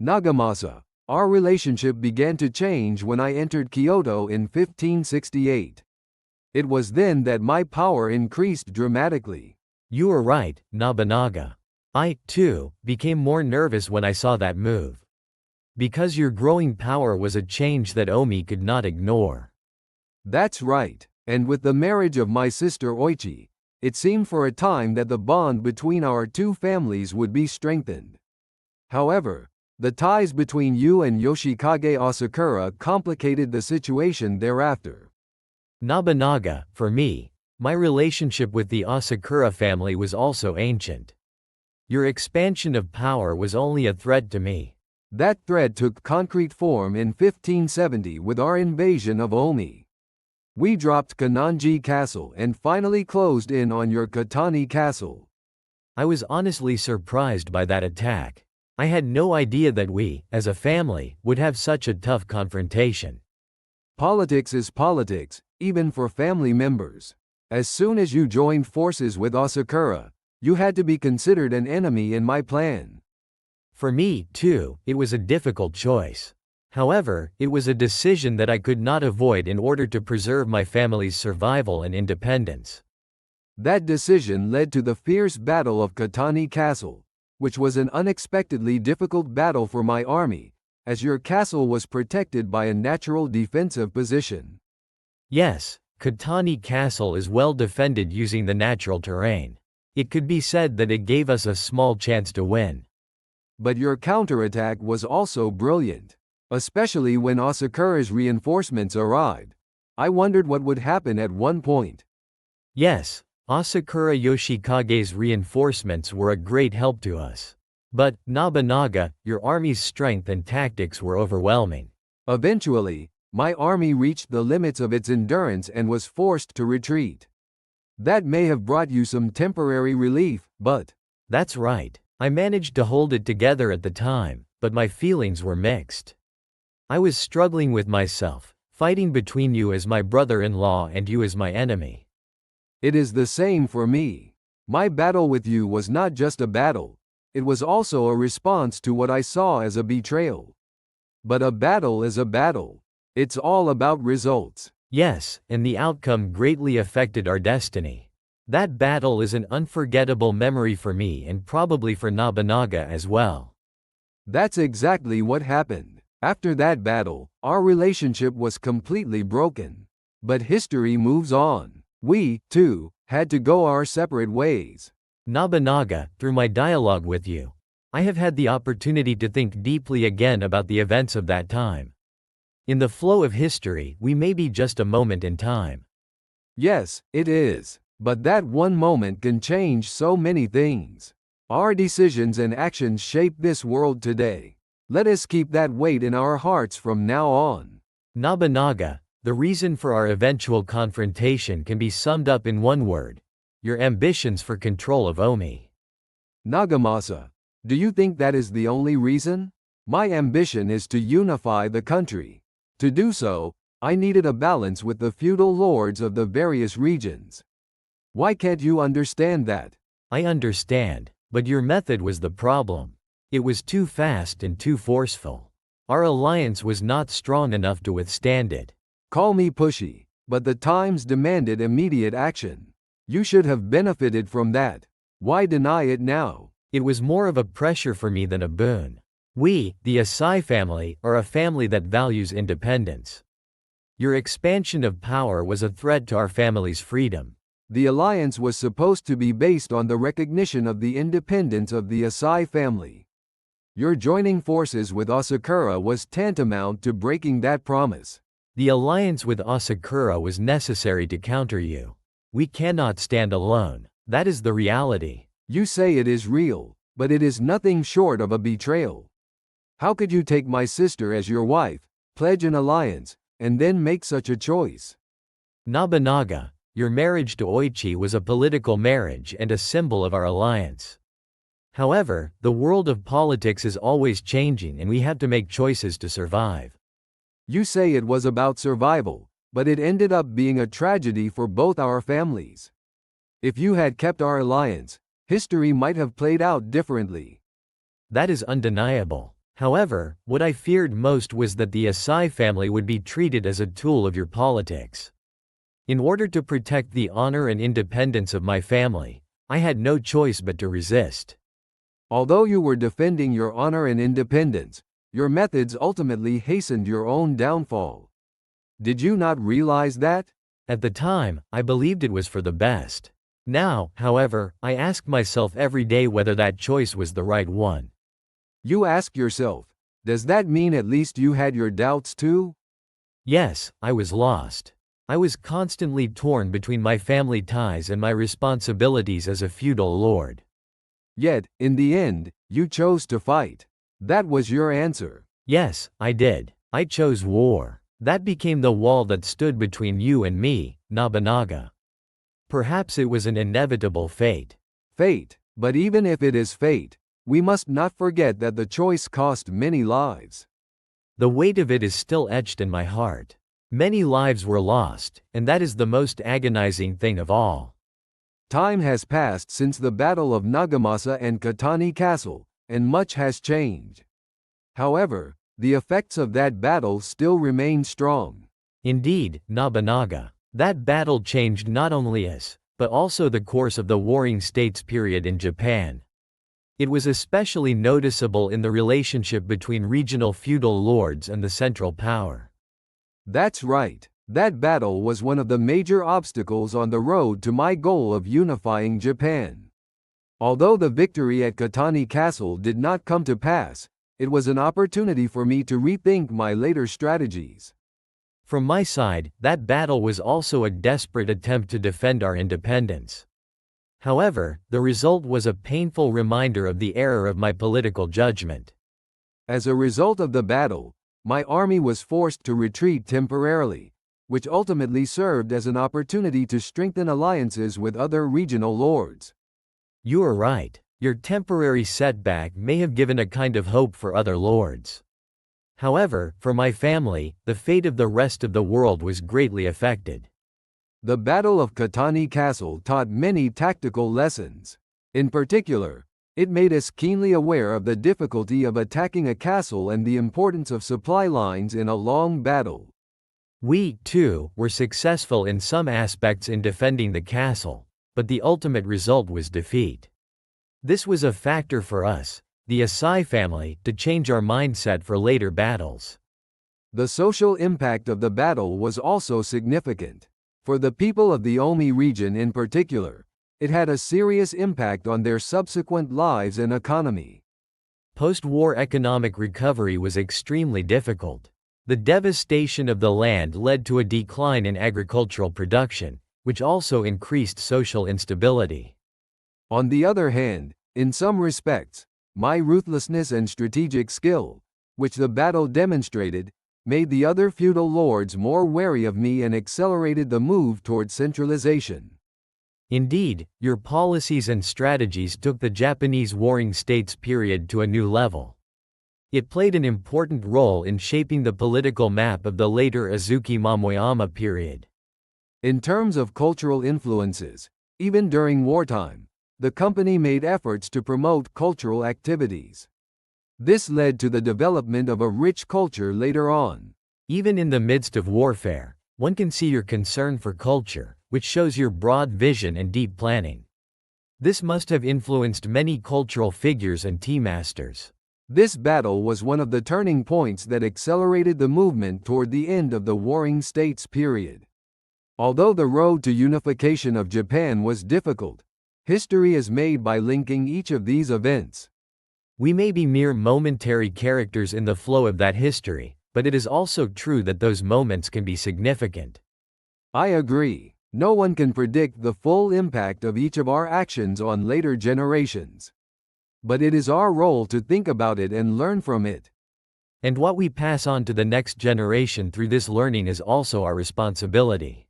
Nagamasa, our relationship began to change when I entered Kyoto in 1568. It was then that my power increased dramatically. You were right, Nobunaga. I, too, became more nervous when I saw that move. Because your growing power was a change that Omi could not ignore. That's right, and with the marriage of my sister Oichi, it seemed for a time that the bond between our two families would be strengthened. However, the ties between you and Yoshikage Asakura complicated the situation thereafter. Nobunaga, for me, my relationship with the Asakura family was also ancient. Your expansion of power was only a threat to me. That threat took concrete form in 1570 with our invasion of Omi. We dropped Kananji Castle and finally closed in on your Katani Castle. I was honestly surprised by that attack. I had no idea that we, as a family, would have such a tough confrontation. Politics is politics, even for family members. As soon as you joined forces with Asakura, you had to be considered an enemy in my plan. For me, too, it was a difficult choice. However, it was a decision that I could not avoid in order to preserve my family's survival and independence. That decision led to the fierce Battle of Katani Castle, which was an unexpectedly difficult battle for my army, as your castle was protected by a natural defensive position. Yes, Katani Castle is well defended using the natural terrain. It could be said that it gave us a small chance to win. But your counterattack was also brilliant. Especially when Asakura's reinforcements arrived. I wondered what would happen at one point. Yes, Asakura Yoshikage's reinforcements were a great help to us. But, Nobunaga, your army's strength and tactics were overwhelming. Eventually, my army reached the limits of its endurance and was forced to retreat. That may have brought you some temporary relief, but… That's right. I managed to hold it together at the time, but my feelings were mixed. I was struggling with myself, fighting between you as my brother-in-law and you as my enemy. It is the same for me. My battle with you was not just a battle, it was also a response to what I saw as a betrayal. But a battle is a battle. It's all about results. Yes, and the outcome greatly affected our destiny. That battle is an unforgettable memory for me and probably for Nobunaga as well. That's exactly what happened. After that battle, our relationship was completely broken. But history moves on. We, too, had to go our separate ways. Nobunaga, through my dialogue with you, I have had the opportunity to think deeply again about the events of that time. In the flow of history, we may be just a moment in time. Yes, it is. But that one moment can change so many things. Our decisions and actions shape this world today. Let us keep that weight in our hearts from now on. Nobunaga, the reason for our eventual confrontation can be summed up in one word: your ambitions for control of Omi. Nagamasa, do you think that is the only reason? My ambition is to unify the country. To do so, I needed a balance with the feudal lords of the various regions. Why can't you understand that? I understand, but your method was the problem. It was too fast and too forceful. Our alliance was not strong enough to withstand it. Call me pushy, but the times demanded immediate action. You should have benefited from that. Why deny it now? It was more of a pressure for me than a boon. We, the Asai family, are a family that values independence. Your expansion of power was a threat to our family's freedom. The alliance was supposed to be based on the recognition of the independence of the Asai family. Your joining forces with Asakura was tantamount to breaking that promise. The alliance with Asakura was necessary to counter you. We cannot stand alone. That is the reality. You say it is real, but it is nothing short of a betrayal. How could you take my sister as your wife, pledge an alliance, and then make such a choice? Nobunaga, your marriage to Oichi was a political marriage and a symbol of our alliance. However, the world of politics is always changing and we have to make choices to survive. You say it was about survival, but it ended up being a tragedy for both our families. If you had kept our alliance, history might have played out differently. That is undeniable. However, what I feared most was that the Asai family would be treated as a tool of your politics. In order to protect the honor and independence of my family, I had no choice but to resist. Although you were defending your honor and independence, your methods ultimately hastened your own downfall. Did you not realize that? At the time, I believed it was for the best. Now, however, I ask myself every day whether that choice was the right one. You ask yourself, does that mean at least you had your doubts too? Yes, I was lost. I was constantly torn between my family ties and my responsibilities as a feudal lord. Yet, in the end, you chose to fight. That was your answer. Yes, I did. I chose war. That became the wall that stood between you and me, Nobunaga. Perhaps it was an inevitable fate. Fate, but even if it is fate, we must not forget that the choice cost many lives. The weight of it is still etched in my heart. Many lives were lost, and that is the most agonizing thing of all. Time has passed since the Battle of Nagamasa and Odani Castle, and much has changed. However, the effects of that battle still remain strong. Indeed, Nobunaga. That battle changed not only us, but also the course of the Warring States period in Japan. It was especially noticeable in the relationship between regional feudal lords and the central power. That's right. That battle was one of the major obstacles on the road to my goal of unifying Japan. Although the victory at Odani Castle did not come to pass, it was an opportunity for me to rethink my later strategies. From my side, that battle was also a desperate attempt to defend our independence. However, the result was a painful reminder of the error of my political judgment. As a result of the battle, my army was forced to retreat temporarily, which ultimately served as an opportunity to strengthen alliances with other regional lords. You are right. Your temporary setback may have given a kind of hope for other lords. However, for my family, the fate of the rest of the world was greatly affected. The Battle of Odani Castle taught many tactical lessons. In particular, it made us keenly aware of the difficulty of attacking a castle and the importance of supply lines in a long battle. We, too, were successful in some aspects in defending the castle, but the ultimate result was defeat. This was a factor for us, the Asai family, to change our mindset for later battles. The social impact of the battle was also significant. For the people of the Omi region in particular, it had a serious impact on their subsequent lives and economy. Post-war economic recovery was extremely difficult. The devastation of the land led to a decline in agricultural production, which also increased social instability. On the other hand, in some respects, my ruthlessness and strategic skill, which the battle demonstrated, made the other feudal lords more wary of me and accelerated the move toward centralization. Indeed, your policies and strategies took the Japanese Warring States period to a new level. It played an important role in shaping the political map of the later Azuchi Momoyama period. In terms of cultural influences, even during wartime, the company made efforts to promote cultural activities. This led to the development of a rich culture later on. Even in the midst of warfare, one can see your concern for culture, which shows your broad vision and deep planning. This must have influenced many cultural figures and tea masters. This battle was one of the turning points that accelerated the movement toward the end of the Warring States period. Although the road to unification of Japan was difficult, history is made by linking each of these events. We may be mere momentary characters in the flow of that history, but it is also true that those moments can be significant. I agree. No one can predict the full impact of each of our actions on later generations. But it is our role to think about it and learn from it. And what we pass on to the next generation through this learning is also our responsibility.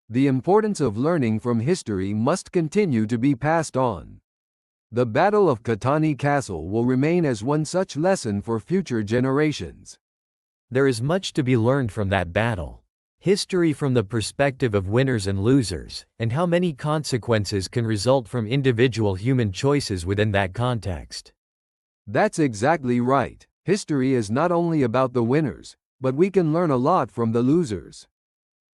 The importance of learning from history must continue to be passed on. The Battle of Odani Castle will remain as one such lesson for future generations. There is much to be learned from that battle. History from the perspective of winners and losers, and how many consequences can result from individual human choices within that context. That's exactly right. History is not only about the winners, but we can learn a lot from the losers.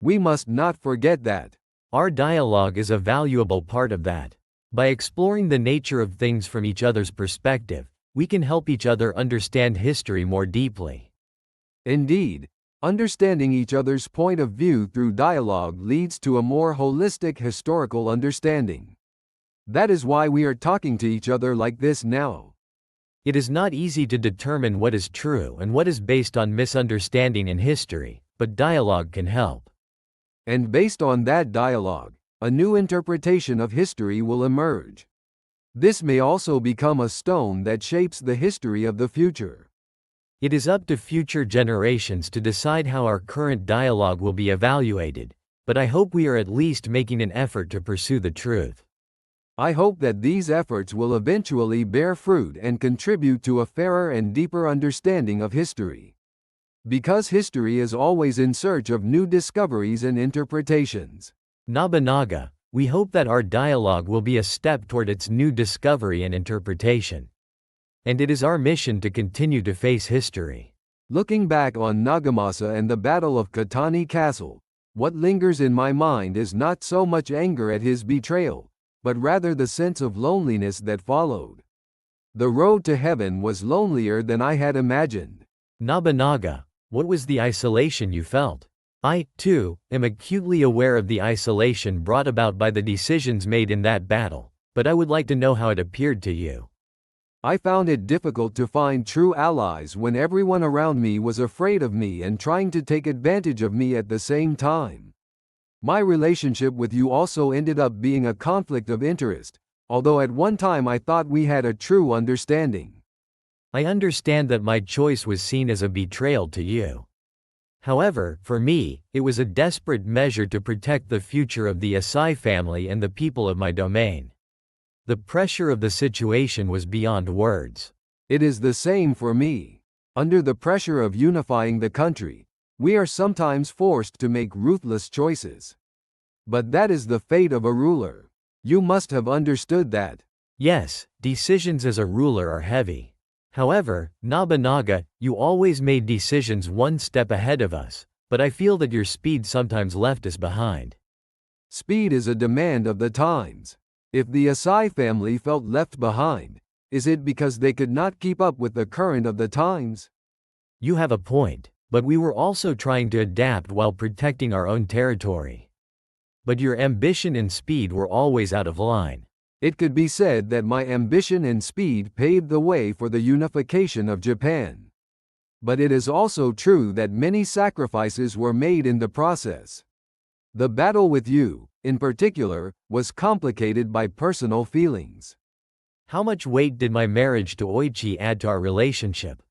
We must not forget that. Our dialogue is a valuable part of that. By exploring the nature of things from each other's perspective, we can help each other understand history more deeply. Indeed, understanding each other's point of view through dialogue leads to a more holistic historical understanding. That is why we are talking to each other like this now. It is not easy to determine what is true and what is based on misunderstanding in history, but dialogue can help. And based on that dialogue, a new interpretation of history will emerge. This may also become a stone that shapes the history of the future. It is up to future generations to decide how our current dialogue will be evaluated, but I hope we are at least making an effort to pursue the truth. I hope that these efforts will eventually bear fruit and contribute to a fairer and deeper understanding of history. Because history is always in search of new discoveries and interpretations. Nobunaga, we hope that our dialogue will be a step toward its new discovery and interpretation. And it is our mission to continue to face history. Looking back on Nagamasa and the Battle of Odani Castle, what lingers in my mind is not so much anger at his betrayal, but rather the sense of loneliness that followed. The road to heaven was lonelier than I had imagined. Nobunaga, what was the isolation you felt? I, too, am acutely aware of the isolation brought about by the decisions made in that battle, but I would like to know how it appeared to you. I found it difficult to find true allies when everyone around me was afraid of me and trying to take advantage of me at the same time. My relationship with you also ended up being a conflict of interest, although at one time I thought we had a true understanding. I understand that my choice was seen as a betrayal to you. However, for me, it was a desperate measure to protect the future of the Asai family and the people of my domain. The pressure of the situation was beyond words. It is the same for me. Under the pressure of unifying the country, we are sometimes forced to make ruthless choices. But that is the fate of a ruler. You must have understood that. Yes, decisions as a ruler are heavy. However, Nobunaga, you always made decisions one step ahead of us, but I feel that your speed sometimes left us behind. Speed is a demand of the times. If the Asai family felt left behind, is it because they could not keep up with the current of the times? You have a point, but we were also trying to adapt while protecting our own territory. But your ambition and speed were always out of line. It could be said that my ambition and speed paved the way for the unification of Japan. But it is also true that many sacrifices were made in the process. The battle with you, in particular, was complicated by personal feelings. How much weight did my marriage to Oichi add to our relationship?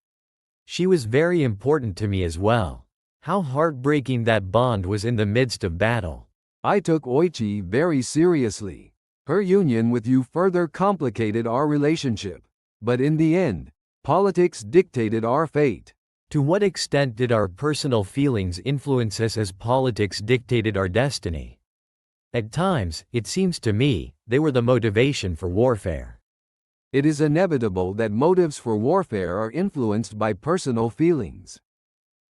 She was very important to me as well. How heartbreaking that bond was in the midst of battle. I took Oichi very seriously. Her union with you further complicated our relationship. But in the end, politics dictated our fate. To what extent did our personal feelings influence us as politics dictated our destiny? At times, it seems to me, they were the motivation for warfare. It is inevitable that motives for warfare are influenced by personal feelings.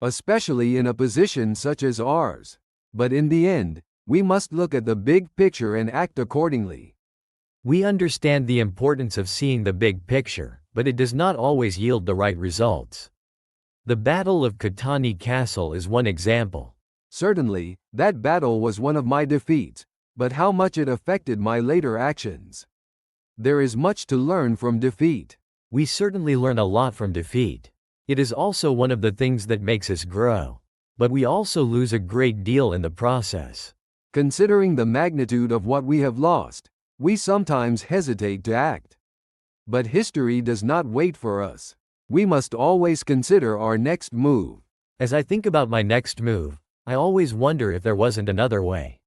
Especially in a position such as ours. But in the end, we must look at the big picture and act accordingly. We understand the importance of seeing the big picture, but it does not always yield the right results. The Battle of Odani Castle is one example. Certainly, that battle was one of my defeats, but how much it affected my later actions. There is much to learn from defeat. We certainly learn a lot from defeat. It is also one of the things that makes us grow. But we also lose a great deal in the process. Considering the magnitude of what we have lost, we sometimes hesitate to act. But history does not wait for us. We must always consider our next move. As I think about my next move, I always wonder if there wasn't another way.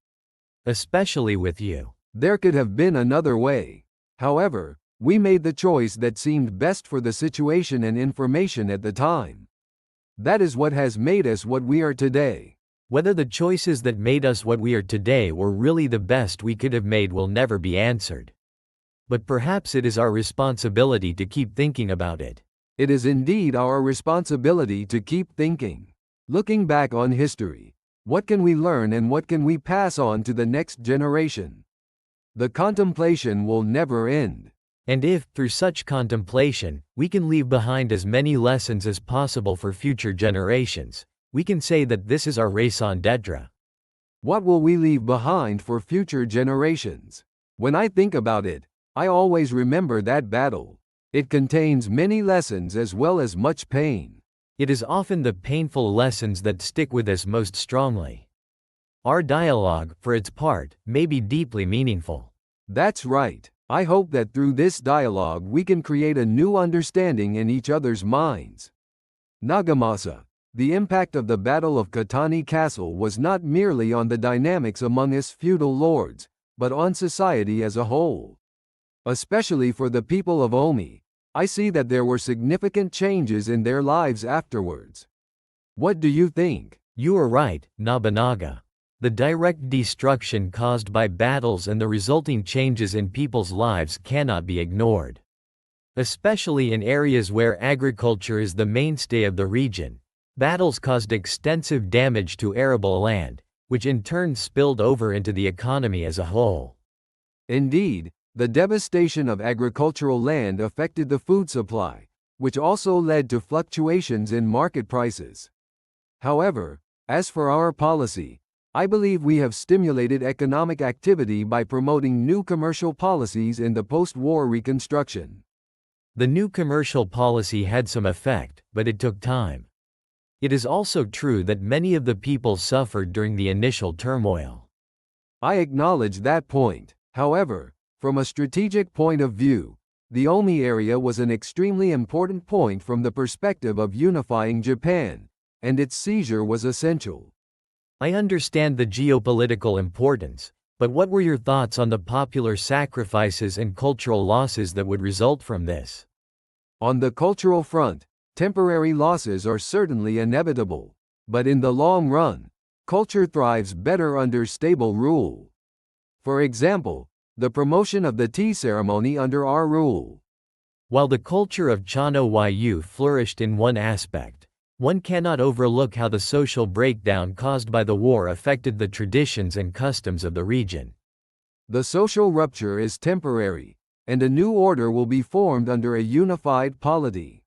Especially with you. There could have been another way. However, we made the choice that seemed best for the situation and information at the time. That is what has made us what we are today. Whether the choices that made us what we are today were really the best we could have made will never be answered. But perhaps it is our responsibility to keep thinking about it. It is indeed our responsibility to keep thinking. Looking back on history, what can we learn and what can we pass on to the next generation? The contemplation will never end. And if, through such contemplation, we can leave behind as many lessons as possible for future generations, we can say that this is our raison d'etre. What will we leave behind for future generations? When I think about it, I always remember that battle. It contains many lessons as well as much pain. It is often the painful lessons that stick with us most strongly. Our dialogue, for its part, may be deeply meaningful. That's right. I hope that through this dialogue we can create a new understanding in each other's minds. Nagamasa, the impact of the Battle of Odani Castle was not merely on the dynamics among its feudal lords, but on society as a whole. Especially for the people of Omi, I see that there were significant changes in their lives afterwards. What do you think? You are right, Nobunaga. The direct destruction caused by battles and the resulting changes in people's lives cannot be ignored. Especially in areas where agriculture is the mainstay of the region, battles caused extensive damage to arable land, which in turn spilled over into the economy as a whole. Indeed, the devastation of agricultural land affected the food supply, which also led to fluctuations in market prices. However, as for our policy, I believe we have stimulated economic activity by promoting new commercial policies in the post-war reconstruction. The new commercial policy had some effect, but it took time. It is also true that many of the people suffered during the initial turmoil. I acknowledge that point. However, from a strategic point of view, the Omi area was an extremely important point from the perspective of unifying Japan, and its seizure was essential. I understand the geopolitical importance, but what were your thoughts on the popular sacrifices and cultural losses that would result from this? On the cultural front, temporary losses are certainly inevitable, but in the long run, culture thrives better under stable rule. For example, the promotion of the tea ceremony under our rule. While the culture of Chano Yu flourished in one aspect, one cannot overlook how the social breakdown caused by the war affected the traditions and customs of the region. The social rupture is temporary, and a new order will be formed under a unified polity.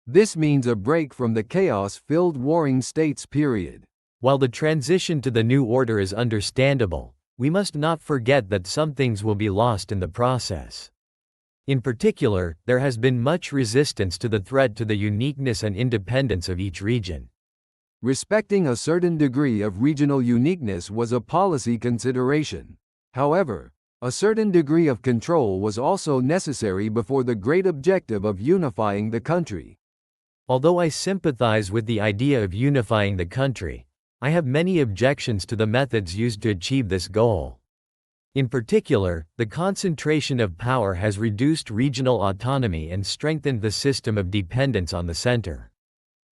This means a break from the chaos-filled warring states period. While the transition to the new order is understandable, we must not forget that some things will be lost in the process. In particular, there has been much resistance to the threat to the uniqueness and independence of each region. Respecting a certain degree of regional uniqueness was a policy consideration. However, a certain degree of control was also necessary before the great objective of unifying the country. Although I sympathize with the idea of unifying the country, I have many objections to the methods used to achieve this goal. In particular, the concentration of power has reduced regional autonomy and strengthened the system of dependence on the center.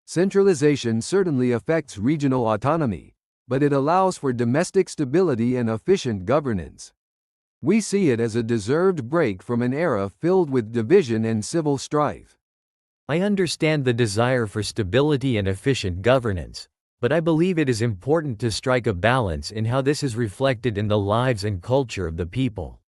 Centralization certainly affects regional autonomy, but it allows for domestic stability and efficient governance. We see it as a deserved break from an era filled with division and civil strife. I understand the desire for stability and efficient governance, but I believe it is important to strike a balance in how this is reflected in the lives and culture of the people.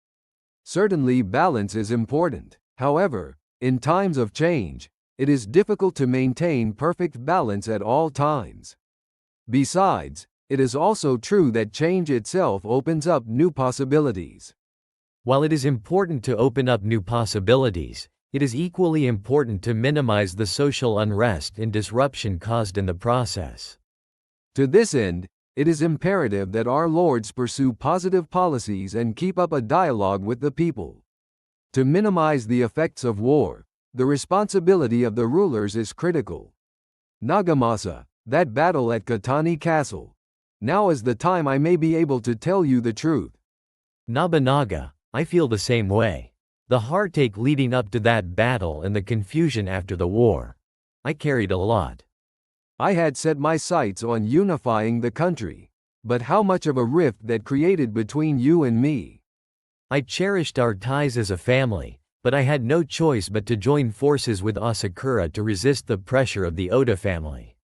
Certainly, balance is important. However, in times of change, it is difficult to maintain perfect balance at all times. Besides, it is also true that change itself opens up new possibilities. While it is important to open up new possibilities, it is equally important to minimize the social unrest and disruption caused in the process. To this end, it is imperative that our lords pursue positive policies and keep up a dialogue with the people. To minimize the effects of war, the responsibility of the rulers is critical. Nagamasa, that battle at Odani Castle. Now is the time I may be able to tell you the truth. Nobunaga, I feel the same way. The heartache leading up to that battle and the confusion after the war. I carried a lot. I had set my sights on unifying the country, but how much of a rift that created between you and me. I cherished our ties as a family, but I had no choice but to join forces with Asakura to resist the pressure of the Oda family.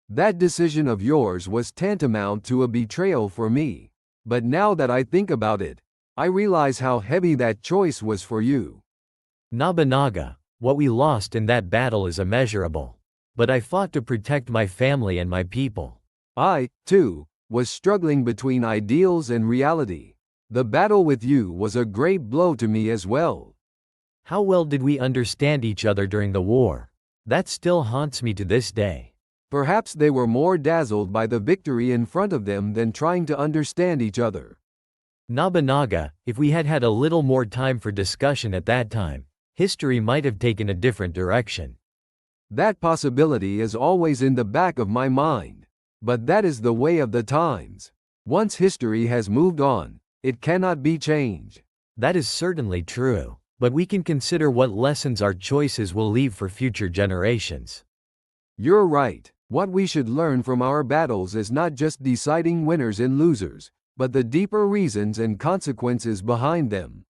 That decision of yours was tantamount to a betrayal for me. But now that I think about it, I realize how heavy that choice was for you. Nobunaga, what we lost in that battle is immeasurable. But I fought to protect my family and my people. I, too, was struggling between ideals and reality. The battle with you was a great blow to me as well. How well did we understand each other during the war? That still haunts me to this day. Perhaps they were more dazzled by the victory in front of them than trying to understand each other. Nobunaga, if we had had a little more time for discussion at that time, history might have taken a different direction. That possibility is always in the back of my mind. But that is the way of the times. Once history has moved on, it cannot be changed. That is certainly true, but we can consider what lessons our choices will leave for future generations. You're right. What we should learn from our battles is not just deciding winners and losers, but the deeper reasons and consequences behind them.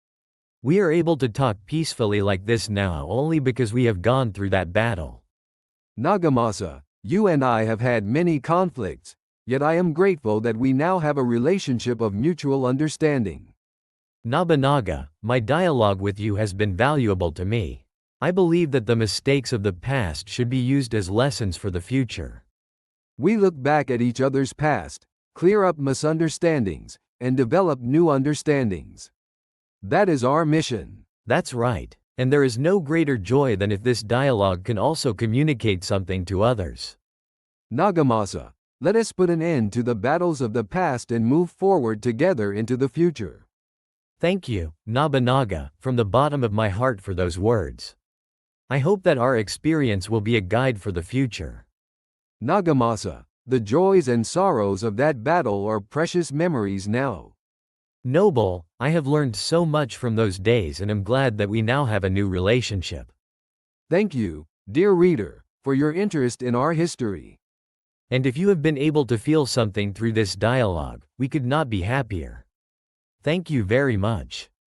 We are able to talk peacefully like this now only because we have gone through that battle. Nagamasa, you and I have had many conflicts, yet I am grateful that we now have a relationship of mutual understanding. Nobunaga, my dialogue with you has been valuable to me. I believe that the mistakes of the past should be used as lessons for the future. We look back at each other's past, clear up misunderstandings, and develop new understandings. That is our mission. That's right, and there is no greater joy than if this dialogue can also communicate something to others. Nagamasa, let us put an end to the battles of the past and move forward together into the future. Thank you, Nobunaga, from the bottom of my heart for those words. I hope that our experience will be a guide for the future. Nagamasa, the joys and sorrows of that battle are precious memories now. Noble, I have learned so much from those days and am glad that we now have a new relationship. Thank you, dear reader, for your interest in our history. And if you have been able to feel something through this dialogue, we could not be happier. Thank you very much.